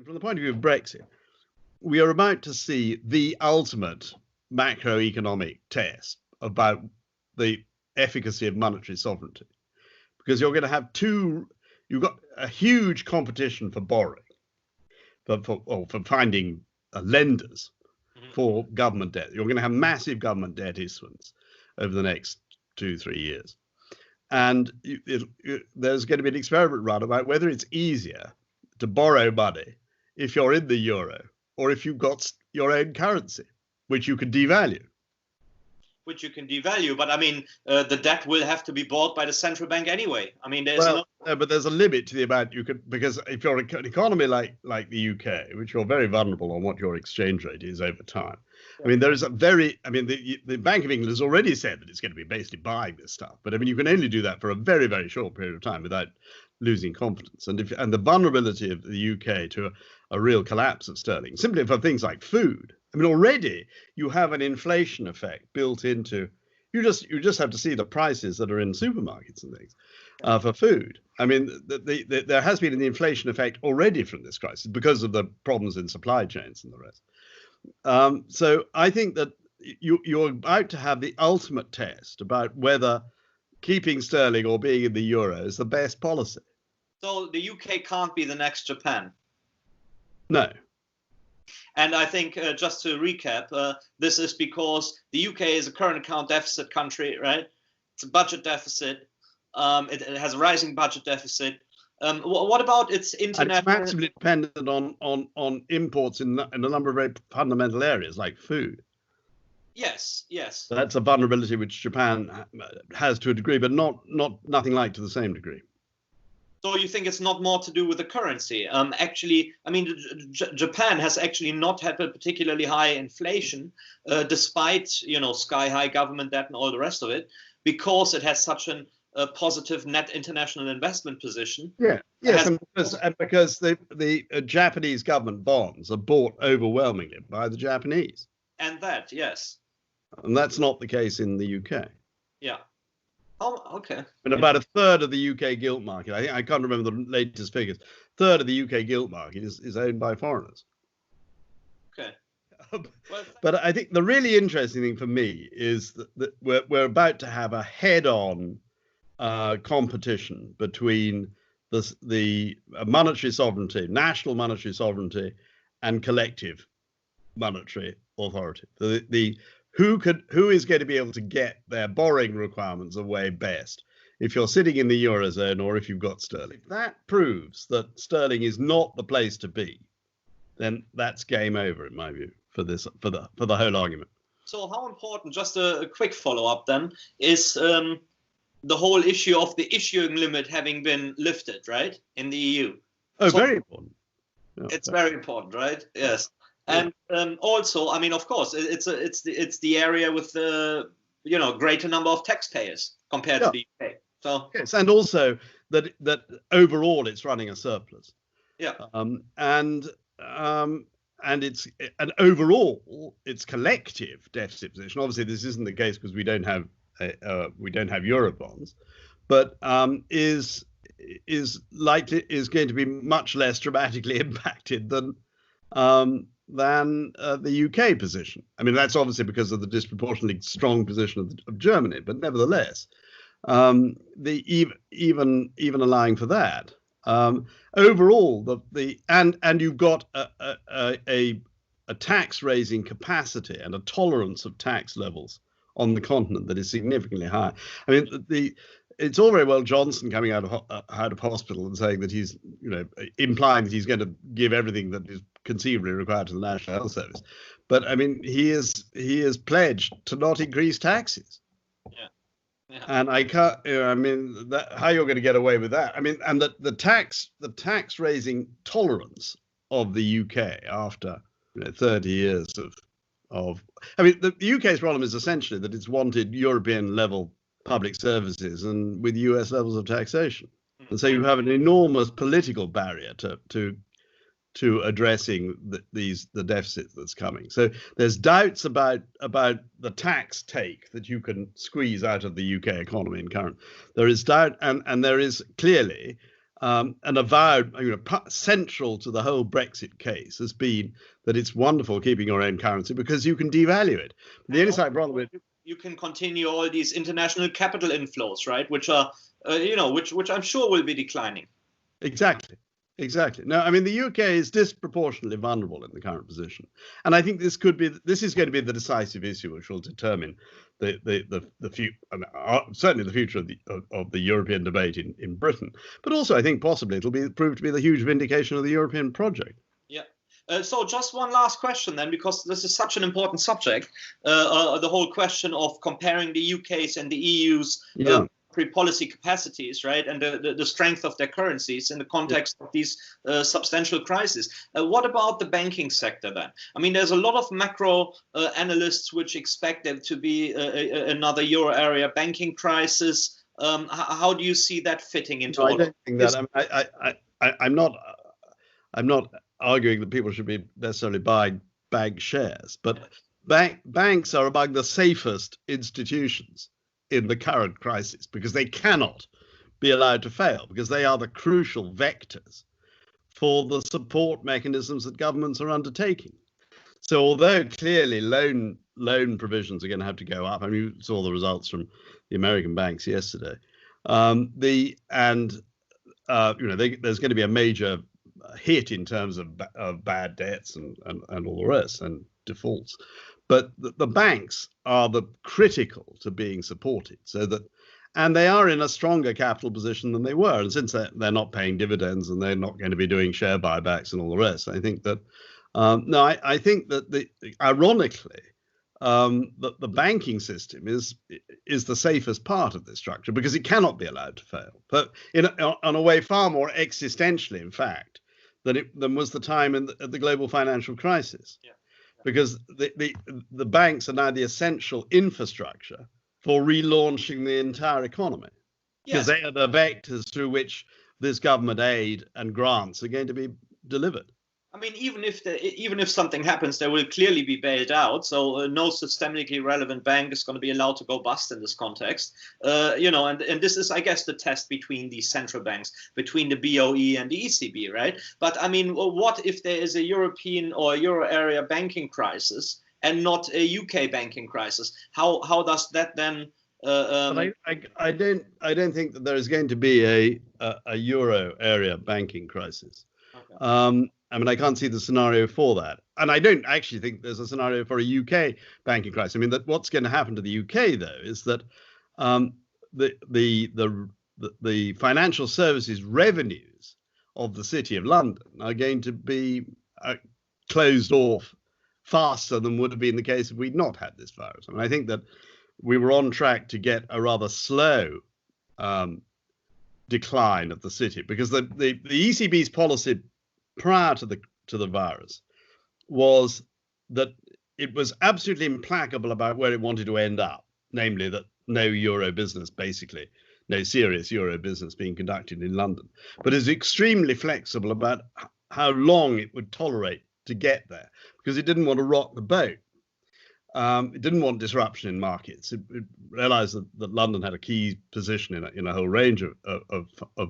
from the point of view of Brexit, we are about to see the ultimate macroeconomic test about the efficacy of monetary sovereignty, because you're going to have you've got a huge competition for borrowing, for finding lenders for government debt. You're going to have massive government debt issuance over the next 2-3 years. And there's going to be an experiment run about whether it's easier to borrow money if you're in the euro or if you've got your own currency, which you can devalue. But I mean, the debt will have to be bought by the central bank anyway. I mean, but there's a limit to the amount you could, because if you're an economy like the UK, which you're very vulnerable on what your exchange rate is over time. Yeah. I mean, there is the Bank of England has already said that it's going to be basically buying this stuff, but I mean, you can only do that for a very, very short period of time without losing confidence. And the vulnerability of the UK to a real collapse of sterling, simply for things like food. I mean, already you have an inflation effect built into, you just have to see the prices that are in supermarkets and things for food. I mean, there has been an inflation effect already from this crisis because of the problems in supply chains and the rest. So I think that you're about to have the ultimate test about whether keeping sterling or being in the euro is the best policy. So the UK can't be the next Japan. No. And I think, just to recap, this is because the UK is a current account deficit country, right? It's a budget deficit. It has a rising budget deficit. What about its international? And it's massively dependent on imports in a number of very fundamental areas like food. Yes. So that's a vulnerability which Japan has to a degree, but nothing like to the same degree. So you think it's not more to do with the currency? Actually, I mean, Japan has actually not had a particularly high inflation, despite, sky-high government debt and all the rest of it, because it has such a positive net international investment position. Yeah, yes, and because the Japanese government bonds are bought overwhelmingly by the Japanese. And that, yes. And that's not the case in the UK. Yeah. Oh, okay. And about a third of the UK gilt market, I can't remember the latest figures, third of the UK gilt market is owned by foreigners. Okay. But I think the really interesting thing for me is that we're about to have a head-on competition between the monetary sovereignty, national monetary sovereignty, and collective monetary authority. Who is going to be able to get their borrowing requirements away best if you're sitting in the Eurozone or if you've got sterling? That proves that sterling is not the place to be. Then that's game over, in my view, for the whole argument. So how important, just a quick follow-up then, is the whole issue of the issuing limit having been lifted, right, in the EU? Oh, so very important. Yeah, it's very important, right? Yes. And also, I mean, of course, it's the area with the greater number of taxpayers compared to the UK. So yes, and also that overall it's running a surplus. Yeah. And overall its collective deficit position. Obviously, this isn't the case because we don't have Eurobonds, but is going to be much less dramatically impacted than the UK position. I mean, that's obviously because of the disproportionately strong position of Germany, but nevertheless, even allowing for that, overall, and you've got a tax raising capacity and a tolerance of tax levels on the continent that is significantly higher. I mean, it's all very well Johnson coming out of hospital and saying that he's, implying that he's going to give everything that is conceivably required to the National Health Service, but I mean, he is pledged to not increase taxes. Yeah. And I can't. I mean, how you're going to get away with that? I mean, and the tax raising tolerance of the UK after 30 years of. I mean, the UK's problem is essentially that it's wanted European level public services and with US levels of taxation, and so you have an enormous political barrier to addressing the deficit that's coming. So there's doubts about the tax take that you can squeeze out of the UK economy in current. There is doubt, and there is clearly and avowed, central to the whole Brexit case has been that it's wonderful keeping your own currency because you can devalue it. The only side problem with you can continue all these international capital inflows, right? Which are, which I'm sure will be declining. Exactly. No, I mean, the UK is disproportionately vulnerable in the current position, and I think this is going to be the decisive issue which will determine the future, certainly the future of the European debate in Britain, but also I think possibly it'll prove to be the huge vindication of the European project. Yeah. So just one last question then, because this is such an important subject, the whole question of comparing the UK's and the EU's policy capacities, right, and the strength of their currencies in the context of these substantial crises. What about the banking sector then? I mean, there's a lot of macro analysts which expect there to be another euro area banking crisis. How do you see that fitting into? I don't think that. I'm not arguing that people should be necessarily buying bank shares, but banks are among the safest institutions in the current crisis because they cannot be allowed to fail, because they are the crucial vectors for the support mechanisms that governments are undertaking. So although clearly loan provisions are going to have to go up, I mean, you saw the results from the American banks yesterday, there's going to be a major hit in terms of bad debts and all the rest and defaults. But the banks are the critical to being supported, and they are in a stronger capital position than they were. And since they're not paying dividends and they're not going to be doing share buybacks and all the rest, I think that I think that ironically, the banking system is the safest part of this structure because it cannot be allowed to fail. But on a way far more existentially, in fact, than was the time at the global financial crisis. Yeah. Because the banks are now the essential infrastructure for relaunching the entire economy. Because they are the vectors through which this government aid and grants are going to be delivered. I mean, even if something happens, they will clearly be bailed out. So no systemically relevant bank is going to be allowed to go bust in this context. And this is, I guess, the test between these central banks, between the BOE and the ECB, right? But I mean, what if there is a European or Euro area banking crisis and not a UK banking crisis? How does that then? But I don't think that there is going to be a Euro area banking crisis. Okay. I mean, I can't see the scenario for that. And I don't actually think there's a scenario for a UK banking crisis. I mean, that what's going to happen to the UK, though, is that the financial services revenues of the City of London are going to be closed off faster than would have been the case if we'd not had this virus. I mean, I think that we were on track to get a rather slow decline of the city because the ECB's policy prior to the virus was that it was absolutely implacable about where it wanted to end up, namely that no euro business, basically no serious euro business being conducted in London, but is extremely flexible about how long it would tolerate to get there because it didn't want to rock the boat. It didn't want disruption in markets. It realized that London had a key position in a whole range of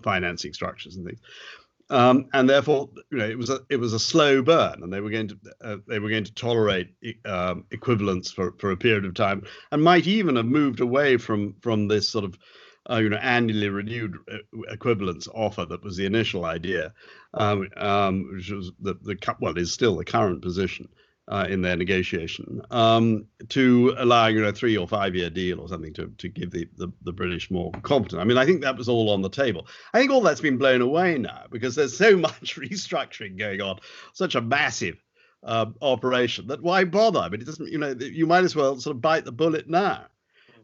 financing structures and things. And therefore, it was a slow burn, and they were going to tolerate equivalence for a period of time, and might even have moved away from this sort of annually renewed equivalence offer that was the initial idea, which was is still the current position in their negotiation, to allowing a 3 or 5 year deal or something to give the British more confidence. I mean, I think that was all on the table. I think all that's been blown away now because there's so much restructuring going on, such a massive operation that why bother? I mean, it doesn't. You might as well sort of bite the bullet now.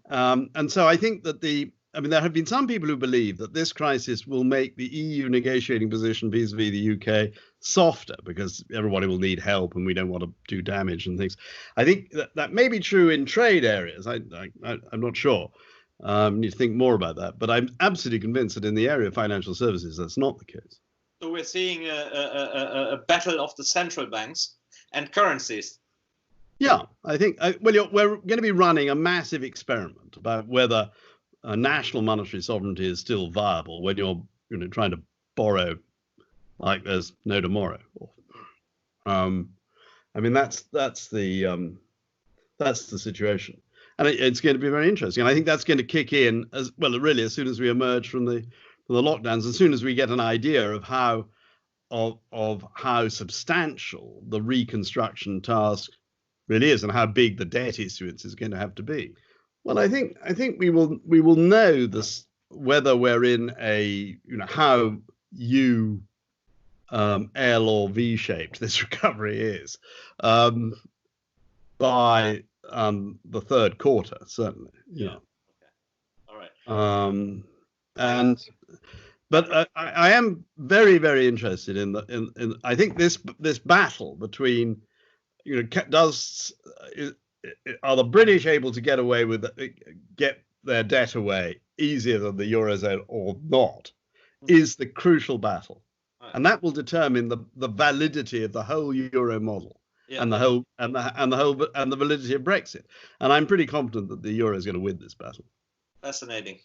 And so I think that there have been some people who believe that this crisis will make the EU negotiating position vis-a-vis the UK softer because everybody will need help and we don't want to do damage and things. I think that may be true in trade areas. I'm not sure. Need to think more about that. But I'm absolutely convinced that in the area of financial services, that's not the case. So we're seeing a battle of the central banks and currencies. Yeah, I think, we're going to be running a massive experiment about whether national monetary sovereignty is still viable when you're trying to borrow like there's no tomorrow. I mean, that's the situation, and it's going to be very interesting. And I think that's going to kick in as well, really, as soon as we emerge from the lockdowns, as soon as we get an idea of how substantial the reconstruction task really is, and how big the debt issuance is going to have to be. Well, I think we will know this, whether we're in a, how L or V shaped this recovery is, by the third quarter, certainly. Yeah. Okay. All right. But I am very, very interested in I think this battle between, are the British able to get their debt away easier than the Eurozone or not, is the crucial battle. Right. And that will determine the validity of the whole Euro model. Yeah. And the validity of Brexit. And I'm pretty confident that the Euro is going to win this battle. Fascinating.